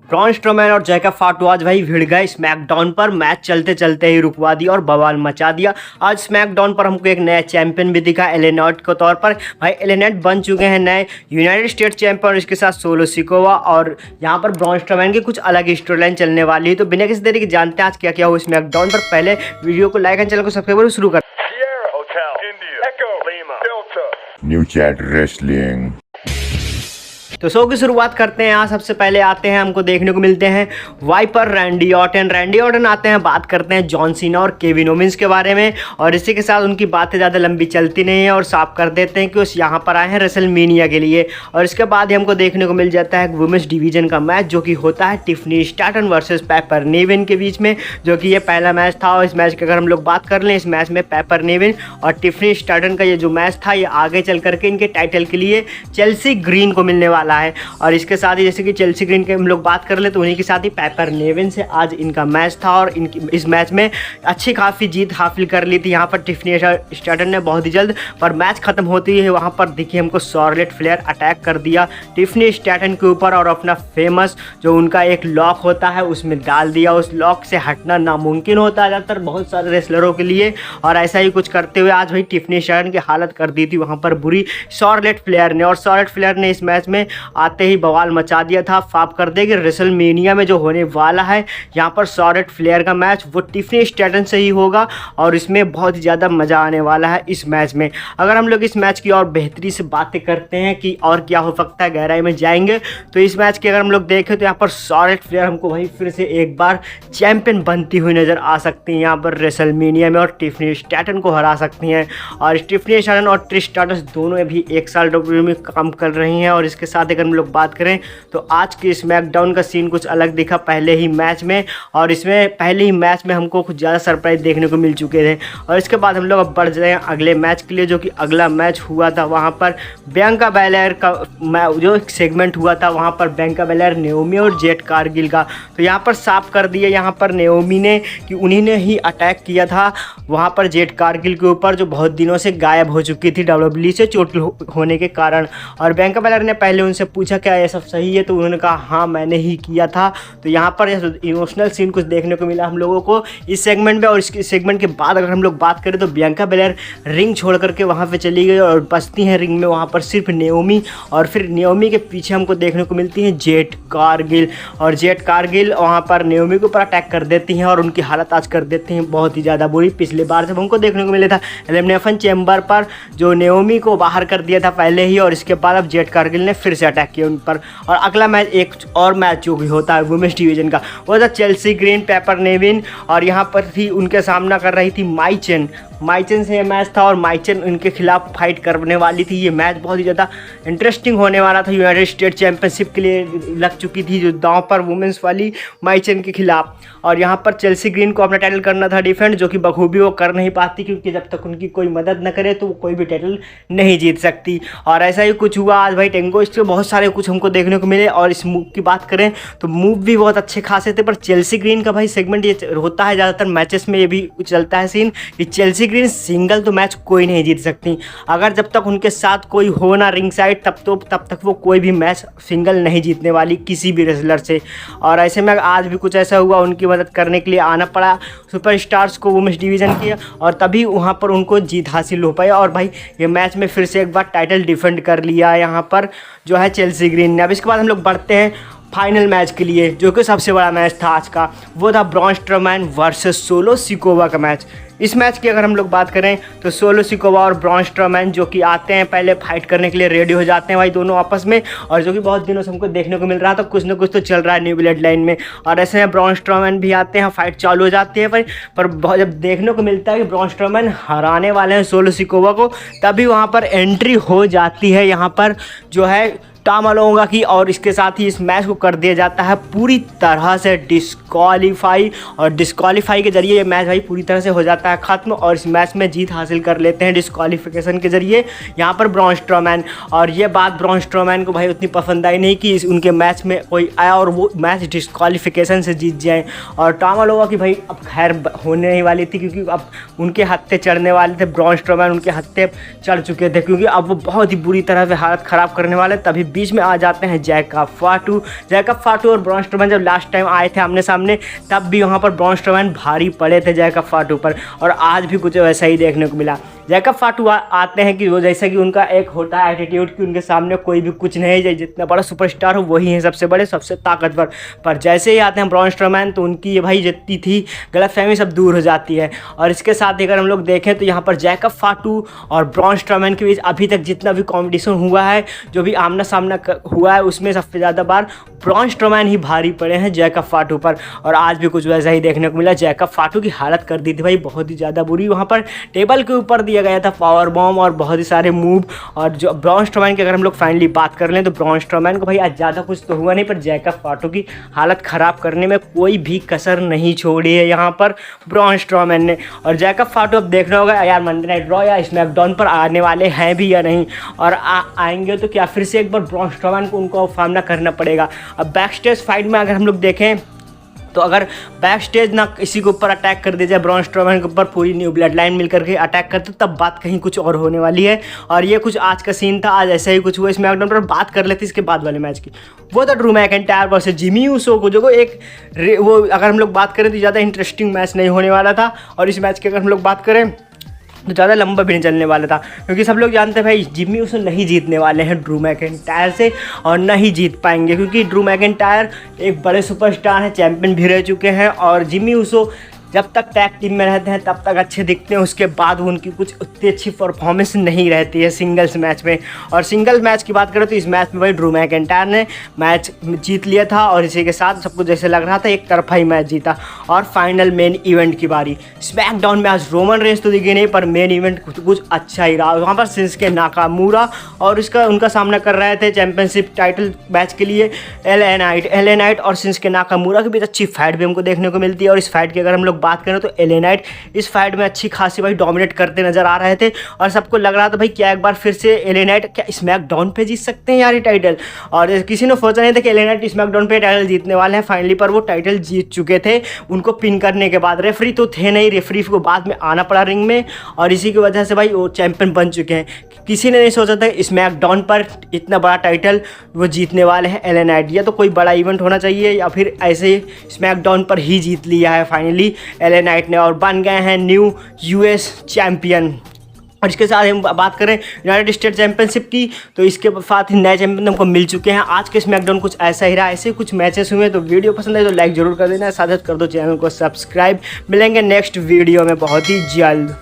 Braun Strowman और Jacob फाटू आज भाई भिड़ गए स्मैकडाउन पर। मैच चलते चलते ही रुकवा दिया और बवाल मचा दिया। आज स्मैकडाउन पर हमको एक नया चैंपियन भी दिखा एले नाइट के तौर पर। भाई एले नाइट बन चुके हैं नए यूनाइटेड स्टेट चैंपियन और इसके साथ सोलो सिकोवा, और यहाँ पर ब्रॉन स्ट्रोमैन की कुछ अलग स्टोरी लाइन चलने वाली है। तो बिना किसी देरी के जानते हैं आज क्या क्या हुआ स्मैकडाउन पर। पहले वीडियो को लाइक एंड चैनल को सब्सक्राइब करो, शुरू कर। New Chat Wrestling. तो शो की शुरुआत करते हैं। यहाँ सबसे पहले आते हैं, हमको देखने को मिलते हैं वाइपर रैंडी ऑर्टन आते हैं। बात करते हैं जॉन सीना और केविन ओवेंस के बारे में, और इसी के साथ उनकी बातें ज़्यादा लंबी चलती नहीं है और साफ कर देते हैं कि उस यहाँ पर आए हैं रेसलमेनिया के लिए। और इसके बाद ही हमको देखने को मिल जाता है वुमेन्स डिवीजन का मैच, जो कि होता है टिफनी स्टैटन वर्सेस पेपर नेविन के बीच में, जो कि ये पहला मैच था। और इस मैच की अगर हम लोग बात कर लें, इस मैच में पेपर नेविन और टिफनी स्टैटन का ये जो मैच था, ये आगे चल करके इनके टाइटल के लिए चेल्सी ग्रीन को मिलने वाला है। और इसके साथ ही जैसे कि चेल्सी ग्रीन के हम लोग बात कर ले, तो उन्हीं के साथ ही पेपर नेविन से आज इनका मैच था और इस मैच में अच्छी खासी जीत हासिल कर ली थी यहाँ पर टिफनी स्टैटन ने बहुत ही जल्द। पर मैच खत्म होती है वहाँ पर देखिए हमको शार्लेट फ्लेयर अटैक कर दिया टिफनी स्टैटन के ऊपर, और अपना फेमस जो उनका एक लॉक होता है उसमें डाल दिया। उस लॉक से हटना नामुमकिन होता है ज़्यादातर बहुत सारे रेसलरों के लिए, और ऐसा ही कुछ करते हुए आज भाई टिफनी स्टैटन की हालत कर दी थी वहाँ पर बुरी शार्लेट फ्लेयर ने। और शार्लेट फ्लेयर ने इस मैच में आते ही बवाल मचा दिया था। फाप कर दे कि रेसलमेनिया में जो होने वाला है यहाँ पर शार्लेट फ्लेयर का मैच वो टिफनी स्टैटन से ही होगा, और इसमें बहुत ही ज़्यादा मज़ा आने वाला है इस मैच में। अगर हम लोग इस मैच की और बेहतरी से बातें करते हैं कि और क्या हो सकता है, गहराई में जाएंगे, तो इस मैच की अगर हम लोग देखें तो यहाँ पर शार्लेट फ्लेयर हमको वही फिर से एक बार चैंपियन बनती हुई नज़र आ सकती हैं यहाँ पर रेसलमेनिया में, और टिफनी स्टैटन को हरा सकती हैं। और टिफनी स्टैटन और ट्रिश स्ट्राटस दोनों भी एक साल डब्ल्यूडब्ल्यूई में काम कर रही हैं। और इसके साथ अगर हम लोग बात करें तो आज के स्मैकडाउन का सीन कुछ अलग दिखा पहले ही मैच में, और इसमें पहले ही मैच में हमको कुछ ज़्यादा सरप्राइज देखने को मिल चुके थे। और इसके बाद हम लोग अब बढ़ जाए अगले मैच के लिए, जो कि अगला मैच हुआ था वहाँ पर बियांका बेलेयर का जो एक सेगमेंट हुआ था वहाँ पर बियांका बेलेयर नेओमी और जेट कारगिल का। तो यहाँ पर साफ कर दिया यहाँ पर नेओमी ने कि उन्हीं ने ही अटैक किया था वहाँ पर जेट कारगिल के ऊपर, जो बहुत दिनों से गायब हो चुकी थी डब्ल्यूडब्ल्यूई से चोट होने के कारण। और बियांका बेलेयर ने पहले उनसे पूछा क्या ये सब सही है, तो उन्होंने कहा हाँ मैंने ही किया था। तो यहाँ पर इमोशनल सीन कुछ देखने को मिला हम लोगों को इस सेगमेंट में। और इस सेगमेंट के बाद अगर हम लोग बात करें तो बियांका बेलेयर रिंग छोड़ करके वहाँ पे चली गई और बचती हैं रिंग में वहाँ पर सिर्फ नेओमी, और फिर नेओमी के पीछे हमको देखने को मिलती हैं जेट कारगिल। और जेट कारगिल वहाँ पर नेओमी के ऊपर अटैक कर देती हैं और उनकी हालत आज कर देती हैं बहुत ही ज़्यादा बुरी। पिछले बार जब हमको देखने को मिला था एलिमिनेशन चैम्बर पर जो नेओमी को बाहर कर दिया था पहले ही, और इसके बाद अब जेट कारगिल ने फिर से अटैक किया उन पर। और अगला मैच एक और मैच जो भी होता है वुमेन्स डिवीजन का, वो था चेल्सी ग्रीन पेपर नेविन, और यहाँ पर थी उनके सामना कर रही थी माइचन से ये मैच था, और माइचन उनके खिलाफ फाइट करने वाली थी। ये मैच बहुत ही ज़्यादा इंटरेस्टिंग होने वाला था, यूनाइटेड स्टेट चैंपियनशिप के लिए लग चुकी थी जो दांव पर वुमेन्स वाली माइचन के खिलाफ। और यहाँ पर चेल्सी ग्रीन को अपना टाइटल करना था डिफेंड, जो कि बखूबी वो कर नहीं पाती, क्योंकि जब तक उनकी कोई मदद न करे तो वो कोई भी टाइटल नहीं जीत सकती। और ऐसा ही कुछ हुआ आज भाई टेंगो इसके बहुत सारे कुछ हमको देखने को मिले। और इस मूव की बात करें तो मूव भी बहुत अच्छे खासे थे, पर चेल्सी ग्रीन का भाई सेगमेंट ये होता है ज़्यादातर मैचेस में, ये भी चलता है सीन कि चेल्सी ग्रीन सिंगल तो मैच कोई नहीं जीत सकती। अगर जब तक उनके साथ कोई हो ना रिंग साइड तब तक वो कोई भी मैच सिंगल नहीं जीतने वाली किसी भी रेसलर से। और ऐसे में आज भी कुछ ऐसा हुआ, उनकी मदद करने के लिए आना पड़ा सुपरस्टार्स को वुमेन्स डिवीज़न की, और तभी वहाँ पर उनको जीत हासिल हो पाई। और भाई ये मैच में फिर से एक बार टाइटल डिफेंड कर लिया यहाँ पर जो है चेल्सी ग्रीन ने। अब इसके बाद हम लोग बढ़ते हैं फाइनल मैच के लिए, जो कि सबसे बड़ा मैच था आज का, वो था Braun Strowman versus solo Sikoa का मैच। इस मैच की अगर हम लोग बात करें तो सोलो सिकोवा और ब्रॉन स्ट्रोमैन जो कि आते हैं पहले फाइट करने के लिए रेडी हो जाते हैं भाई दोनों आपस में, और जो कि बहुत दिनों से हमको देखने को मिल रहा था कुछ ना कुछ तो चल रहा है न्यू ब्लड लाइन में। और ऐसे में ब्रॉन स्ट्रोमैन भी आते हैं, फाइट चालू हो जाती है भाई। पर जब देखने को मिलता है कि ब्रॉन स्ट्रोमैन हराने वाले हैं सोलो सिकोवा को, तभी वहाँ पर एंट्री हो जाती है यहाँ पर जो है टॉम अलोंगा की, और इसके साथ ही इस मैच को कर दिया जाता है पूरी तरह से डिस्क्वालीफाई। और डिस्क्वालीफाई के जरिए ये मैच भाई पूरी तरह से हो जाता जाता है खत्म और इस मैच में जीत हासिल कर लेते हैं डिस्क्वालिफिकेशन के जरिए यहाँ पर ब्रॉन स्ट्रोमैन। और ये बात ब्रॉन स्ट्रोमैन को भाई उतनी पसंद आई नहीं कि उनके मैच में कोई आया और वो मैच डिस्क्वालिफिकेशन से जीत जाए। और टामालोवा की भाई अब खैर होने नहीं वाली थी, क्योंकि अब उनके हत्थे चढ़ने वाले थे, ब्रॉन स्ट्रोमैन उनके हत्थे चढ़ चुके थे, क्योंकि अब वो बहुत ही बुरी तरह से हालत ख़राब करने वाले। तभी बीच में आ जाते हैं जैकब फाटू और ब्रॉन स्ट्रोमैन जब लास्ट टाइम आए थे आमने सामने, तब भी वहाँ पर ब्रॉन स्ट्रोमैन भारी पड़े थे जैकब फाटू पर, और आज भी कुछ वैसा ही देखने को मिला। जैकब फाटू आते हैं कि वो जैसा कि उनका एक होता है एटीट्यूड कि उनके सामने कोई भी कुछ नहीं है, जितना बड़ा सुपरस्टार हो वही है सबसे बड़े सबसे ताकतवर। पर जैसे ही आते हैं ब्रॉन स्ट्रोमैन तो उनकी ये भाई जितनी थी गलतफहमी सब दूर हो जाती है। और इसके साथ अगर हम लोग देखें तो यहाँ पर जैकब फाटू और ब्रॉन स्ट्रोमैन के बीच अभी तक जितना भी कॉम्पिटिशन हुआ है, जो भी आमना सामना हुआ है, उसमें सबसे ज़्यादा बार ब्रॉन स्ट्रोमैन ही भारी पड़े हैं जैकब फाटू पर। और आज भी कुछ वैसा ही देखने को मिला। जैकब फाटू की हालत कर दी थी भाई बहुत ही ज़्यादा बुरी, वहाँ पर टेबल के ऊपर दिया गया था पावर बॉम्ब और बहुत ही सारे मूव। और जो ब्रॉन स्ट्रोमैन की अगर हम लोग फाइनली बात कर लें तो ब्रॉन स्ट्रोमैन को भाई आज ज़्यादा कुछ तो हुआ नहीं, पर जैकब फाटू की हालत ख़राब करने में कोई भी कसर नहीं छोड़ी है यहाँ पर ब्रॉन स्ट्रोमैन ने। और जैकब फाटू अब देखना होगा यार मंडे नाइट रॉ या स्मैकडाउन पर आने वाले हैं भी या नहीं, और आएंगे तो क्या फिर से एक बार ब्रॉन स्ट्रोमैन को उनको सामना करना पड़ेगा। अब बैक स्टेज फाइट में अगर हम लोग देखें तो अगर बैक स्टेज ना किसी के ऊपर अटैक कर दिया जाए, ब्रॉन स्ट्रोमैन के ऊपर पूरी न्यू ब्लड लाइन मिलकर के अटैक करते, तब बात कहीं कुछ और होने वाली है। और ये कुछ आज का सीन था, आज ऐसा ही कुछ हुआ। स्मैकडाउन पर बात कर लेते इसके बाद वाले मैच की, वो था Drew McIntyre versus Jimmy Uso को, जो वो अगर हम लोग बात करें तो ज़्यादा इंटरेस्टिंग मैच नहीं होने वाला था। और इस मैच की अगर हम लोग बात करें तो ज़्यादा लंबा भी नहीं चलने वाला था, क्योंकि सब लोग जानते हैं भाई जिमी यूसो नहीं जीतने वाले हैं ड्रू मैकिंटायर से, और नहीं जीत पाएंगे, क्योंकि ड्रू मैकिंटायर एक बड़े सुपरस्टार हैं, चैंपियन भी रह चुके हैं। और जिमी यूसो जब तक टैग टीम में रहते हैं तब तक अच्छे दिखते हैं, उसके बाद उनकी कुछ उतनी अच्छी परफॉर्मेंस नहीं रहती है सिंगल्स मैच में। और सिंगल मैच की बात करें तो इस मैच में भाई ड्रू मैकिंटायर ने मैच जीत लिया था, और इसी के साथ सबको जैसे लग रहा था एक तरफा ही मैच जीता। और फाइनल मेन इवेंट की बारी, स्मैकडाउन में आज रोमन रेंस तो दिखे नहीं, पर मेन इवेंट कुछ अच्छा ही रहा। वहाँ पर शिंसुके नाकामुरा और उनका सामना कर रहे थे चैंपियनशिप टाइटल मैच के लिए एलए नाइट और शिंसुके नाकामुरा के बीच अच्छी फाइट भी हमको देखने को मिलती है। और इस फाइट की अगर हम लोग बात करें तो एलए नाइट इस फाइट में अच्छी खासी भाई डोमिनेट करते नजर आ रहे थे, और सबको लग रहा था भाई क्या एक बार फिर से एलए नाइट क्या स्मैकडाउन पे जीत सकते हैं यार ये टाइटल। और किसी ने सोचा नहीं था कि एलए नाइट स्मैकडाउन पे टाइटल जीतने वाले हैं फाइनली, पर वो टाइटल जीत चुके थे उनको पिन करने के बाद। रेफरी तो थे नहीं, रेफरी को बाद में आना पड़ा रिंग में, और इसी की वजह से भाई वो चैंपियन बन चुके हैं। किसी ने नहीं सोचा था स्मैकडाउन पर इतना बड़ा टाइटल वो जीतने वाले हैं एलए नाइट। या तो कोई बड़ा इवेंट होना चाहिए, या फिर ऐसे स्मैकडाउन पर ही जीत लिया है फाइनली एलए नाइट ने, और बन गए हैं न्यू यूएस चैंपियन। और इसके साथ हम बात करें यूनाइटेड स्टेट चैंपियनशिप की, तो इसके साथ ही नए चैंपियन हमको मिल चुके हैं। आज के स्मैकडाउन कुछ ऐसा ही रहा, ऐसे कुछ मैचेस हुए। तो वीडियो पसंद है तो लाइक जरूर कर देना, साथ कर दो चैनल को सब्सक्राइब। मिलेंगे नेक्स्ट वीडियो में बहुत ही जल्द।